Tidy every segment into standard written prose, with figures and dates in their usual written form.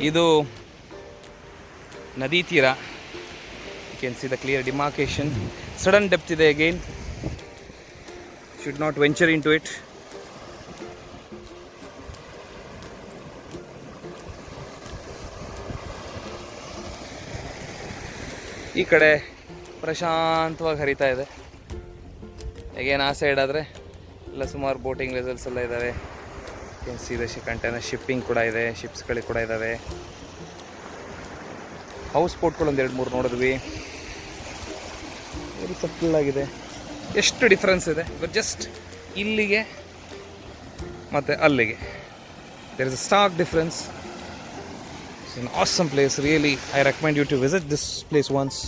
ಇದು ನದಿ ತೀರ. You can see the clear demarcation. Sudden depth ಇದೆ again. Should not venture into it. ಈ ಕಡೆ ಪ್ರಶಾಂತವಾಗಿ ಹರಿತಾ ಇದೆ. ಅಗೇನ್ ಆ ಸೈಡ್ ಆದರೆ ಎಲ್ಲ ಸುಮಾರು ಬೋಟಿಂಗ್ ವೆಸಲ್ಸ್ ಎಲ್ಲ ಇದ್ದಾವೆ. Can see the container shipping ಕೂಡ ಇದೆ, ಶಿಪ್ಸ್ಗಳು ಕೂಡ ಇದ್ದಾವೆ. ಹೌಸ್ ಬೋಟ್ಗಳು ಒಂದು 2-3 ನೋಡಿದ್ವಿ. ವೆರಿ ಸಟಲ್ ಆಗಿದೆ. ಎಷ್ಟು ಡಿಫ್ರೆನ್ಸ್ ಇದೆ ಜಸ್ಟ್ ಇಲ್ಲಿಗೆ ಮತ್ತು ಅಲ್ಲಿಗೆ. There is a stark difference. It's an awesome place. Really I recommend you to visit this place once.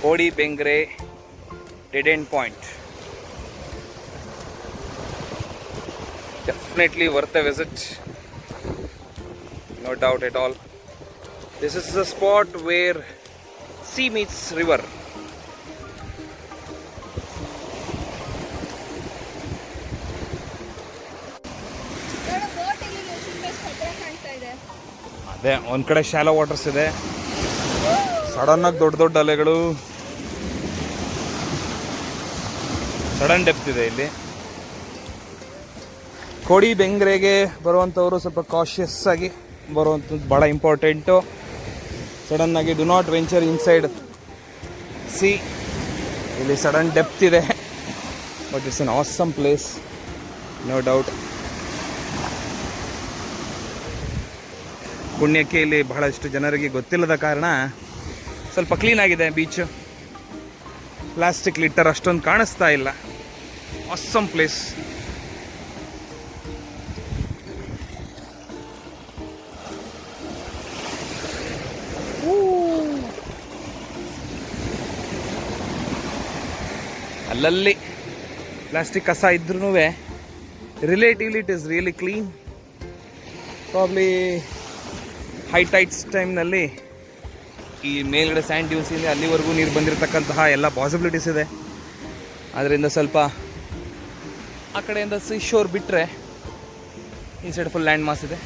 Kodi Bengre dead end point. Definitely worth a visit, no doubt at all. This is the spot where sea meets river. ಅದೇ ಒಂದು ಕಡೆ shallow waters ಇದೆ, ಸಡನ್ನಾಗಿ ದೊಡ್ಡ ದೊಡ್ಡ ಅಲೆಗಳು, sudden depth ಇದೆ ಇಲ್ಲಿ. ಕೋಡಿ ಬೆಂಗ್ರೆಗೆ ಬರುವಂಥವರು ಸ್ವಲ್ಪ ಕಾಷಿಯಸ್ ಆಗಿ ಬರುವಂಥದ್ದು ಭಾಳ ಇಂಪಾರ್ಟೆಂಟು. ಸಡನ್ನಾಗಿ do not venture inside sea. ಇಲ್ಲಿ ಸಡನ್ ಡೆಪ್ತ್ ಇದೆ, but it's an awesome place, no doubt. ಪುಣ್ಯಕ್ಕೆ ಇಲ್ಲಿ ಬಹಳಷ್ಟು ಜನರಿಗೆ ಗೊತ್ತಿಲ್ಲದ ಕಾರಣ ಸ್ವಲ್ಪ ಕ್ಲೀನ್ ಆಗಿದೆ ಬೀಚು. ಪ್ಲಾಸ್ಟಿಕ್ ಲಿಟ್ಟರ್ ಅಷ್ಟೊಂದು ಕಾಣಿಸ್ತಾ ಇಲ್ಲ. Awesome place. ಅಲ್ಲಲ್ಲಿ ಪ್ಲಾಸ್ಟಿಕ್ ಕಸ ಇದ್ರೂ relatively it is really clean. Probably high tides ಟೈಮ್ನಲ್ಲಿ ಈ ಮೇಲ್ಗಡೆ ಸ್ಯಾಂಡ್ ಡ್ಯೂನ್ಸಿಂದ ಅಲ್ಲಿವರೆಗೂ ನೀರು ಬಂದಿರತಕ್ಕಂತಹ ಎಲ್ಲ ಪಾಸಿಬಿಲಿಟೀಸ್ ಇದೆ. ಅದರಿಂದ ಸ್ವಲ್ಪ ಆ ಕಡೆಯಿಂದ ಸೀ ಶೋರ್ ಬಿಟ್ಟರೆ ಈ ಸೈಡ್ ಫುಲ್ ಲ್ಯಾಂಡ್ ಮಾಸ್ ಇದೆ.